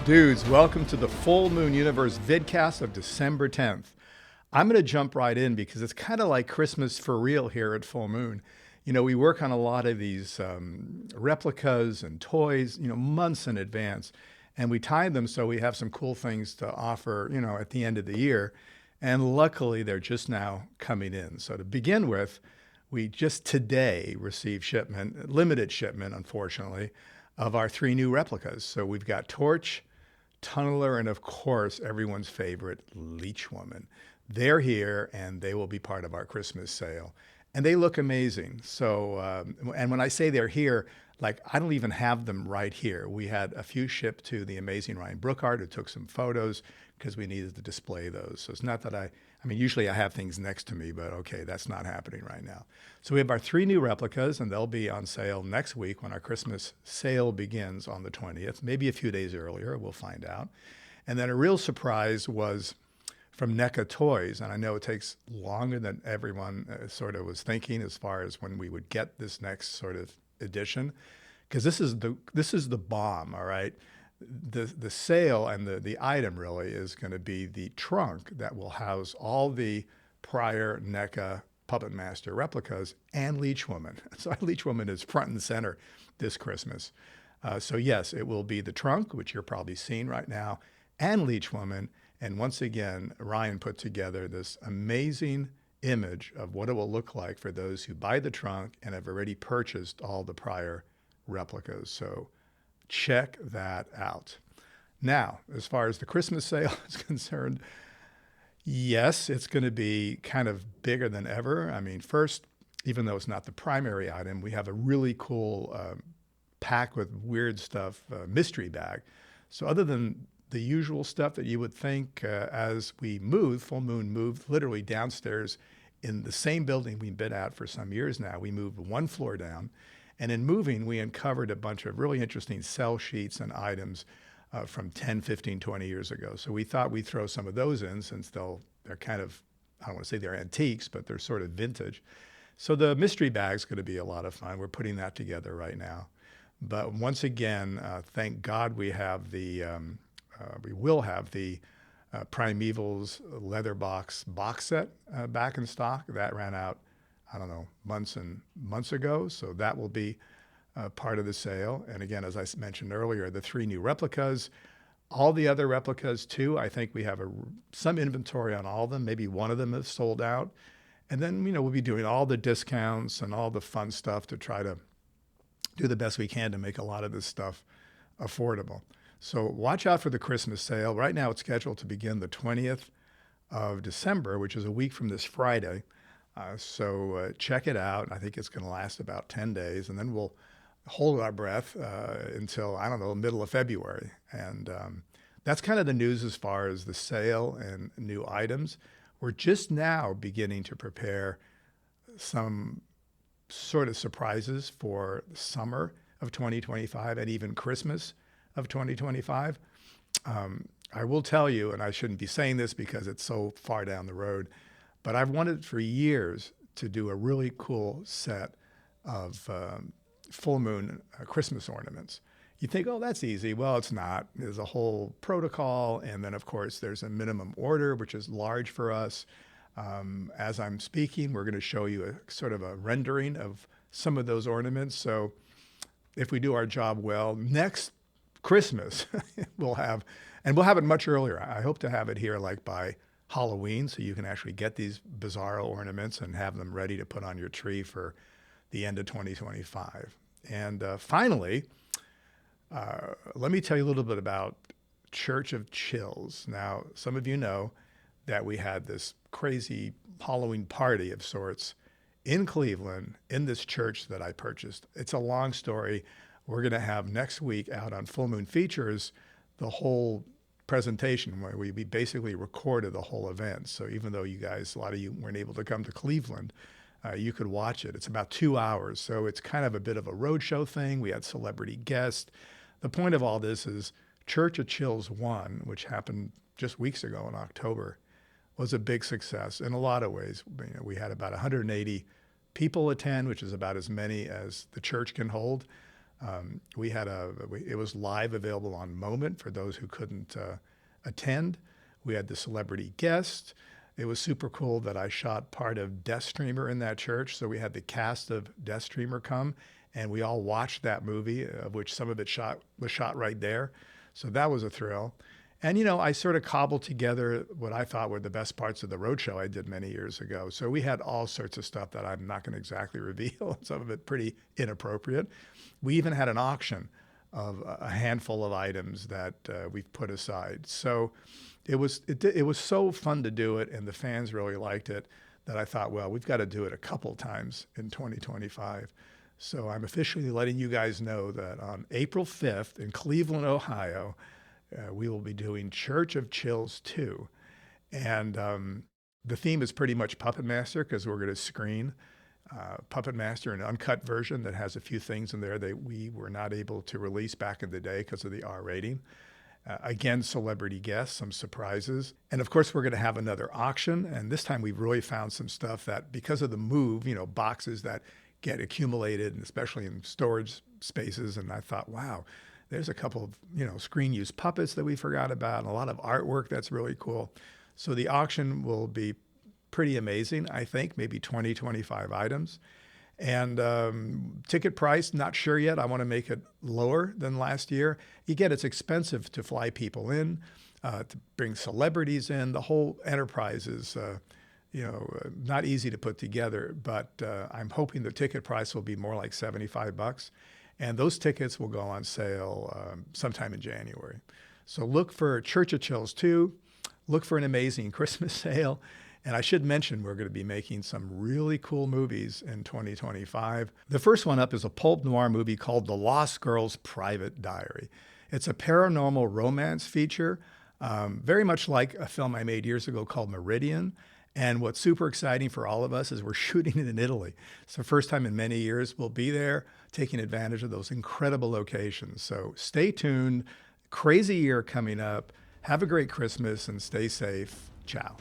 Dudes, welcome to the Full Moon Universe vidcast of December 10th. I'm going to jump right in because it's kind of like Christmas for real here at Full Moon. You know, we work on a lot of these replicas and toys, months in advance. And we time them so we have some cool things to offer, at the end of the year. And luckily, they're just now coming in. So to begin with, we just today received shipment, limited shipment, unfortunately, of our three new replicas. So we've got Torch, Tunneler, and of course, everyone's favorite, Leech Woman. They're here and they will be part of our Christmas sale. And they look amazing. So, and when I say they're here, like I don't even have them right here. We had a few shipped to the amazing Ryan Brookhart, who took some photos because we needed to display those. So it's not that I mean, usually I have things next to me, but okay, that's not happening right now. So we have our three new replicas, and they'll be on sale next week when our Christmas sale begins on the 20th, maybe a few days earlier, we'll find out. And then a real surprise was from NECA Toys, and I know it takes longer than everyone sort of was thinking as far as when we would get this next sort of edition, because this is the bomb, all right? The sale and the item really is going to be the trunk that will house all the prior NECA Puppet Master replicas and Leech Woman. So Leech Woman is front and center this Christmas. So yes, it will be the trunk, which you're probably seeing right now, and Leech Woman. And once again, Ryan put together this amazing image of what it will look like for those who buy the trunk and have already purchased all the prior replicas. So check that out. Now, as far as the Christmas sale is concerned, yes, it's going to be kind of bigger than ever. I mean, first, even though it's not the primary item, we have a really cool pack with weird stuff, mystery bag. So other than the usual stuff that you would think as we moved, Full Moon moved literally downstairs in the same building we've been at for some years now. We moved one floor down. And in moving, we uncovered a bunch of really interesting sell sheets and items from 10, 15, 20 years ago. So we thought we'd throw some of those in since they're kind of, I don't want to say they're antiques, but they're sort of vintage. So the mystery bag's going to be a lot of fun. We're putting that together right now. But once again, thank God we will have the Primevals leather box set back in stock. That ran out, I don't know, months and months ago. So that will be part of the sale. And again, as I mentioned earlier, the three new replicas, all the other replicas too. I think we have some inventory on all of them. Maybe one of them is sold out. And then, we'll be doing all the discounts and all the fun stuff to try to do the best we can to make a lot of this stuff affordable. So watch out for the Christmas sale. Right now it's scheduled to begin the 20th of December, which is a week from this Friday. So check it out. I think it's going to last about 10 days, and then we'll hold our breath until, I don't know, middle of February. And that's kind of the news as far as the sale and new items. We're just now beginning to prepare some sort of surprises for summer of 2025 and even Christmas of 2025. I will tell you, and I shouldn't be saying this because it's so far down the road, but I've wanted for years to do a really cool set of full moon Christmas ornaments. You think, oh, that's easy. Well, it's not. There's a whole protocol. And then, of course, there's a minimum order, which is large for us. As I'm speaking, we're going to show you a sort of a rendering of some of those ornaments. So if we do our job well, next Christmas, we'll have it much earlier. I hope to have it here like by Halloween, so you can actually get these bizarre ornaments and have them ready to put on your tree for the end of 2025. And finally, let me tell you a little bit about Church of Chills. Now, some of you know that we had this crazy Halloween party of sorts in Cleveland in this church that I purchased. It's a long story. We're going to have next week out on Full Moon Features the whole presentation where we basically recorded the whole event. So even though you guys, a lot of you weren't able to come to Cleveland, you could watch it. It's about 2 hours. So it's kind of a bit of a roadshow thing. We had celebrity guests. The point of all this is Church of Chills 1, which happened just weeks ago in October, was a big success in a lot of ways. We had about 180 people attend, which is about as many as the church can hold. It was live available on Moment for those who couldn't attend. We had the celebrity guest. It was super cool that I shot part of Death Streamer in that church. So we had the cast of Death Streamer come, and we all watched that movie, of which some of it was shot right there. So that was a thrill. And, I sort of cobbled together what I thought were the best parts of the roadshow I did many years ago. So we had all sorts of stuff that I'm not going to exactly reveal, some of it pretty inappropriate. We even had an auction of a handful of items that we've put aside. So it was so fun to do it, and the fans really liked it, that I thought, well, we've got to do it a couple times in 2025. So I'm officially letting you guys know that on April 5th in Cleveland, Ohio, we will be doing Church of Chills 2. And the theme is pretty much Puppet Master, because we're going to screen Puppet Master, an uncut version that has a few things in there that we were not able to release back in the day because of the R rating. Again, celebrity guests, some surprises. And of course, we're going to have another auction. And this time we've really found some stuff that, because of the move, boxes that get accumulated, and especially in storage spaces. And I thought, wow, there's a couple of, screen use puppets that we forgot about, and a lot of artwork that's really cool. So the auction will be pretty amazing, I think, maybe 20, 25 items. And ticket price, not sure yet. I want to make it lower than last year. Again, it's expensive to fly people in, to bring celebrities in. The whole enterprise is, not easy to put together, but I'm hoping the ticket price will be more like $75. And those tickets will go on sale sometime in January. So look for Church of Chills 2. Look for an amazing Christmas sale. And I should mention, we're going to be making some really cool movies in 2025. The first one up is a pulp noir movie called The Lost Girl's Private Diary. It's a paranormal romance feature, very much like a film I made years ago called Meridian. And what's super exciting for all of us is we're shooting it in Italy. It's the first time in many years we'll be there, taking advantage of those incredible locations. So stay tuned. Crazy year coming up. Have a great Christmas and stay safe. Ciao.